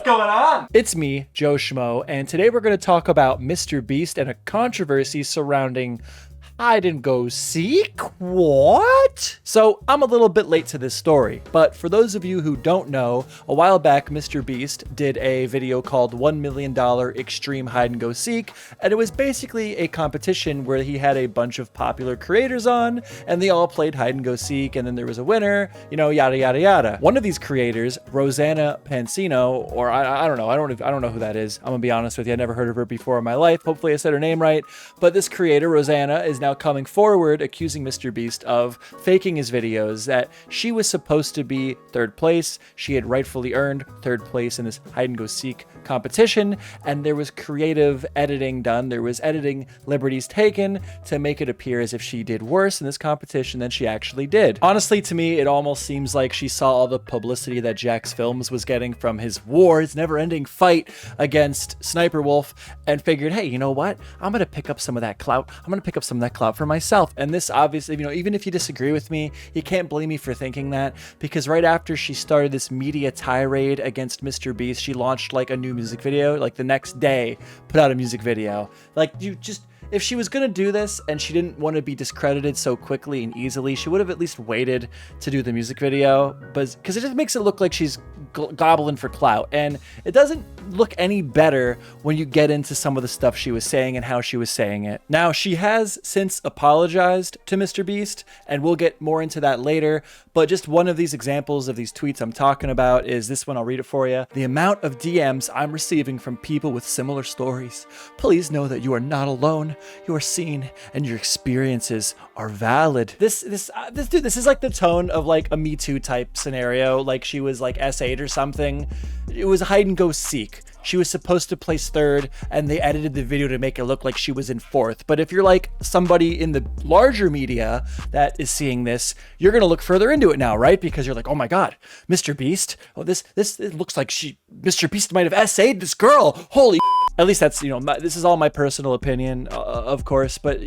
going on? It's me, Mejoeshmoe, and today we're going to talk about MrBeast and a controversy surrounding hide and go seek? What? So I'm a little bit late to this story, but for those of you who don't know, a while back MrBeast did a video called $1 Million Extreme Hide and Go Seek, and it was basically a competition where he had a bunch of popular creators on, and they all played hide and go seek, and then there was a winner, you know, yada yada yada. One of these creators, Rosanna Pansino, or I don't know, I don't know who that is. I'm gonna be honest with you, I never heard of her before in my life. Hopefully I said her name right, but this creator, Rosanna, is now coming forward accusing MrBeast of faking his videos, that she was supposed to be third place. She had rightfully earned third place in this hide and go seek competition, and there was creative editing done. There was editing liberties taken to make it appear as if she did worse in this competition than she actually did. Honestly, to me, it almost seems like she saw all the publicity that Jacksfilms was getting from his never-ending fight against Sniper Wolf, and figured, hey, you know what? I'm gonna pick up some of that clout. I'm gonna pick up some of that clout for myself. And this obviously, you know, even if you disagree with me, you can't blame me for thinking that, because right after she started this media tirade against MrBeast, she launched like a new music video, like the next day put out a music video. Like, you just, if she was gonna do this and she didn't want to be discredited so quickly and easily, she would have at least waited to do the music video, but because it just makes it look like she's gobbling for clout, and it doesn't look any better when you get into some of the stuff she was saying and how she was saying it. Now, she has since apologized to MrBeast, and we'll get more into that later, but just one of these examples of these tweets I'm talking about is this one. I'll read it for you. The amount of DMs I'm receiving from people with similar stories. Please know that you are not alone. You are seen, and your experiences are valid. This is like the tone of like a Me Too type scenario. Like she was like S8 or something. It was hide and go seek. She was supposed to place third, and they edited the video to make it look like she was in fourth. But if you're like somebody in the larger media that is seeing this, you're gonna look further into it now, right? Because you're like, oh my God, MrBeast. Oh, this it looks like MrBeast might have S8'd this girl. Holy. At least that's, you know, this is all my personal opinion, of course. But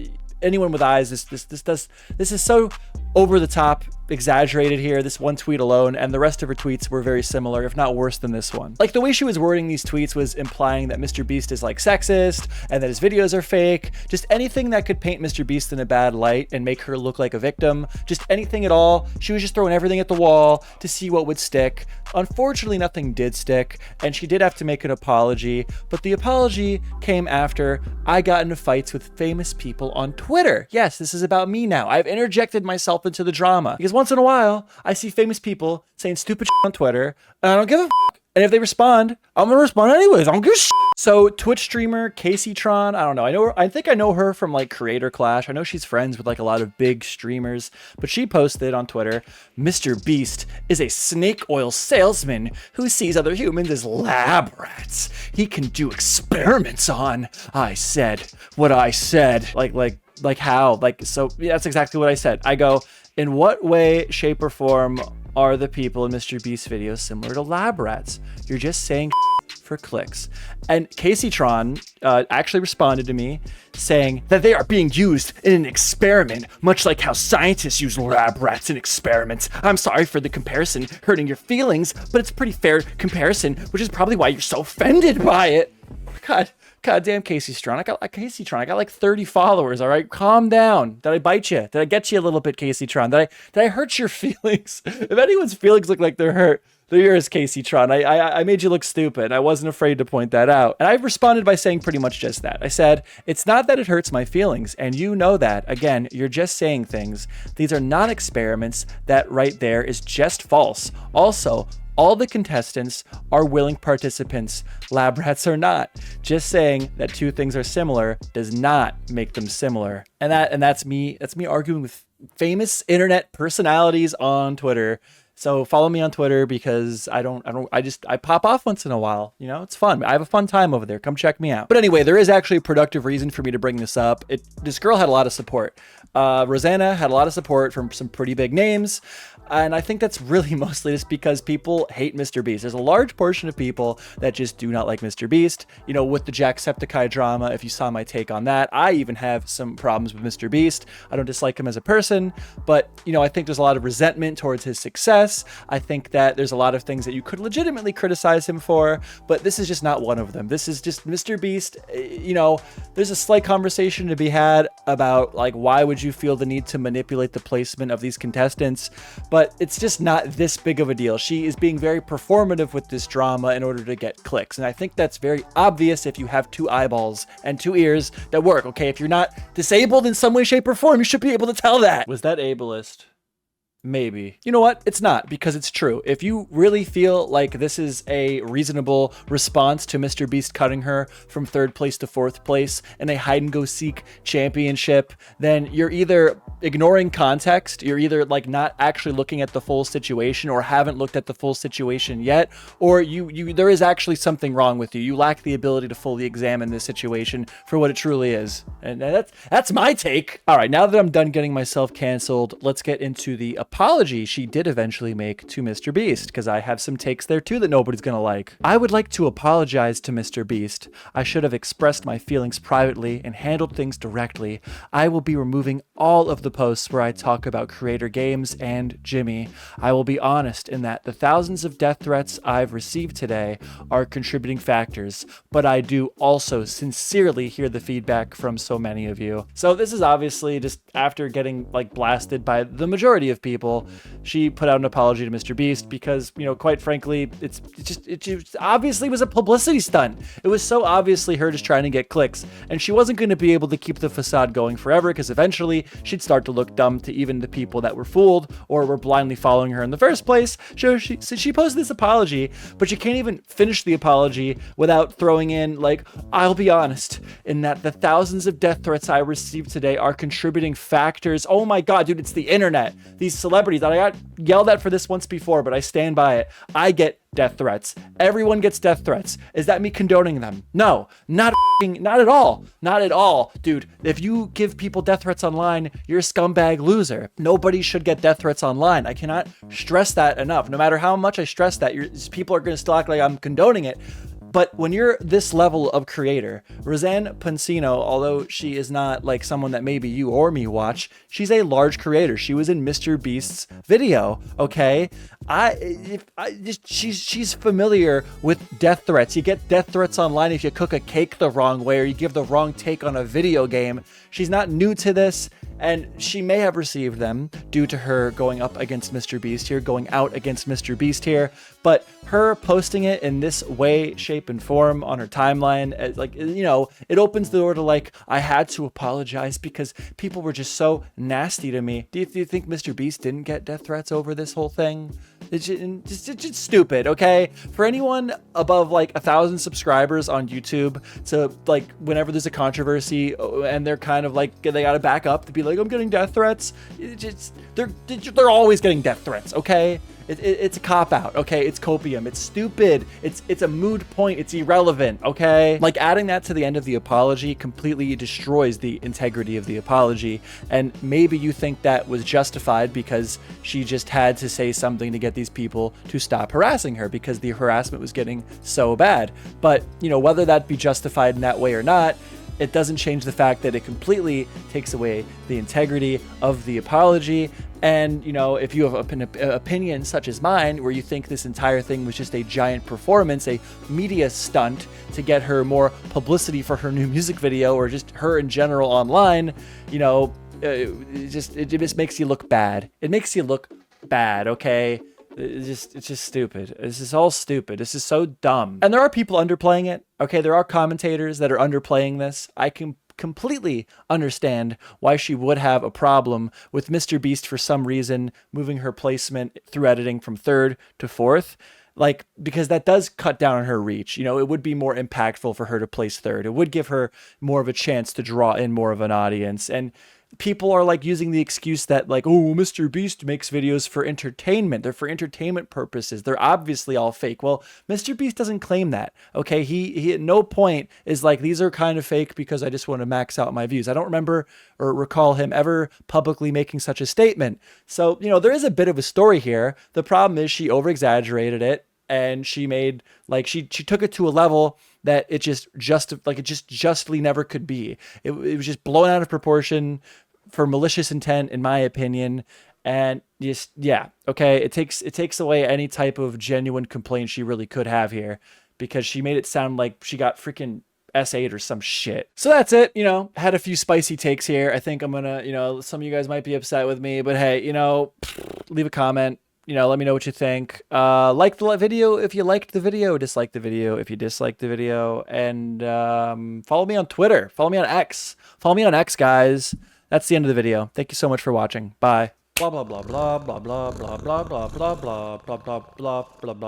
anyone with eyes, this is so over the top, exaggerated here, this one tweet alone, and the rest of her tweets were very similar, if not worse than this one. Like, the way she was wording these tweets was implying that MrBeast is like sexist and that his videos are fake. Just anything that could paint MrBeast in a bad light and make her look like a victim. Just anything at all. She was just throwing everything at the wall to see what would stick. Unfortunately, nothing did stick, and she did have to make an apology, but the apology came after I got into fights with famous people on Twitter. Yes, this is about me now. I've interjected myself into the drama, because once in a while, I see famous people saying stupid shit on Twitter, and I don't give a f***. And if they respond, I'm gonna respond anyways. I don't give a shit. So Twitch streamer Casey Tron, I don't know. I think I know her from like Creator Clash. I know she's friends with like a lot of big streamers, but she posted on Twitter, MrBeast is a snake oil salesman who sees other humans as lab rats he can do experiments on. I said what I said. Like how? Like, so yeah, that's exactly what I said. I go, in what way, shape, or form are the people in MrBeast videos similar to lab rats? You're just saying for clicks. And Casey Tron actually responded to me saying that they are being used in an experiment, much like how scientists use lab rats in experiments. I'm sorry for the comparison hurting your feelings, but it's a pretty fair comparison, which is probably why you're so offended by it. God damn, Casey Tron. I got like 30 followers, all right? Calm down. Did I bite you? Did I get you a little bit, Casey Tron? Did I hurt your feelings? If anyone's feelings look like they're hurt, they're yours, Casey Tron. I made you look stupid. I wasn't afraid to point that out. And I responded by saying pretty much just that. I said, it's not that it hurts my feelings, and you know that. Again, you're just saying things. These are not experiments. That right there is just false. Also, all the contestants are willing participants. Lab rats are not. Just saying that two things are similar does not make them similar. And that's me arguing with famous internet personalities on Twitter. So follow me on Twitter, because I pop off once in a while. You know, it's fun. I have a fun time over there. Come check me out. But anyway, there is actually a productive reason for me to bring this up. This girl had a lot of support. Rosanna had a lot of support from some pretty big names. And I think that's really mostly just because people hate MrBeast. There's a large portion of people that just do not like MrBeast. You know, with the Jacksepticeye drama, if you saw my take on that, I even have some problems with MrBeast. I don't dislike him as a person, but, you know, I think there's a lot of resentment towards his success. success. I think that there's a lot of things that you could legitimately criticize him for, but this is just not one of them. This is just MrBeast. You know, there's a slight conversation to be had about like, why would you feel the need to manipulate the placement of these contestants? But it's just not this big of a deal. She is being very performative with this drama in order to get clicks. And I think that's very obvious if you have 2 eyeballs and 2 ears that work, okay? If you're not disabled in some way, shape, or form, you should be able to tell that. Was that ableist? Maybe. You know what? It's not, because it's true. If you really feel like this is a reasonable response to MrBeast cutting her from 3rd place to 4th place in a hide-and-go-seek championship, then you're either ignoring context, you're either like not actually looking at the full situation or haven't looked at the full situation yet, or there is actually something wrong with you. You lack the ability to fully examine this situation for what it truly is. And that's my take. All right, now that I'm done getting myself canceled, let's get into the apology she did eventually make to MrBeast, because I have some takes there too that nobody's gonna like. I would like to apologize to MrBeast. I should have expressed my feelings privately and handled things directly. I will be removing all of the posts where I talk about creator games and Jimmy. I will be honest in that the thousands of death threats I've received today are contributing factors, but I do also sincerely hear the feedback from so many of you. So this is obviously just after getting like blasted by the majority of people. She put out an apology to MrBeast because, you know, quite frankly, it just obviously was a publicity stunt. It was so obviously her just trying to get clicks, and she wasn't going to be able to keep the facade going forever, because eventually she'd start to look dumb to even the people that were fooled or were blindly following her in the first place. So she posted this apology, but you can't even finish the apology without throwing in like, I'll be honest in that the thousands of death threats I received today are contributing factors. Oh my God, dude, it's the internet. These celebrities, I got yelled at for this once before, but I stand by it. I get death threats. Everyone gets death threats. Is that me condoning them? No, not at all. Not at all. Dude, if you give people death threats online, you're a scumbag loser. Nobody should get death threats online. I cannot stress that enough. No matter how much I stress that, people are going to still act like I'm condoning it. But when you're this level of creator, Rosanna Pansino, although she is not like someone that maybe you or me watch, she's a large creator. She was in MrBeast's video, okay? She's familiar with death threats. You get death threats online if you cook a cake the wrong way or you give the wrong take on a video game. She's not new to this. And she may have received them due to her going up against MrBeast here, going out against MrBeast here. But her posting it in this way, shape, and form on her timeline, like, you know, it opens the door to like, I had to apologize because people were just so nasty to me. Do you think MrBeast didn't get death threats over this whole thing? It's just stupid, okay? For anyone above like 1,000 subscribers on YouTube to like, whenever there's a controversy and they're kind of like, they gotta back up to be like, I'm getting death threats. They're always getting death threats, okay? It's a cop-out, okay? It's copium. It's stupid. It's a moot point. It's irrelevant, okay? Like, adding that to the end of the apology completely destroys the integrity of the apology. And maybe you think that was justified because she just had to say something to get these people to stop harassing her because the harassment was getting so bad. But, you know, whether that be justified in that way or not, it doesn't change the fact that it completely takes away the integrity of the apology. And, you know, if you have an opinion such as mine, where you think this entire thing was just a giant performance, a media stunt to get her more publicity for her new music video, or just her in general online, you know, it just makes you look bad. It makes you look bad, okay? It's just stupid. This is all stupid. This is so dumb. And there are people underplaying it. Okay, there are commentators that are underplaying this. I can completely understand why she would have a problem with MrBeast for some reason moving her placement through editing from 3rd to 4th. Like, because that does cut down on her reach. You know, it would be more impactful for her to place 3rd. It would give her more of a chance to draw in more of an audience. And people are like using the excuse that like, oh, MrBeast makes videos for entertainment. They're for entertainment purposes. They're obviously all fake. Well, MrBeast doesn't claim that. Okay. He at no point is like, these are kind of fake because I just want to max out my views. I don't remember or recall him ever publicly making such a statement. So, you know, there is a bit of a story here. The problem is she over exaggerated it. And she made like, she took it to a level that it just justly never could be. It was just blown out of proportion for malicious intent, in my opinion. And just, yeah, okay, it takes away any type of genuine complaint she really could have here, because she made it sound like she got freaking S8 or some shit. So that's it. Had a few spicy takes here. I think I'm gonna, some of you guys might be upset with me, but hey, leave a comment. Let me know what you think. Like the video if you liked the video, dislike the video if you disliked the video, and follow me on Twitter. Follow me on X. Follow me on X, guys. That's the end of the video. Thank you so much for watching. Bye. Blah blah blah blah blah blah blah blah blah blah blah blah blah blah blah blah.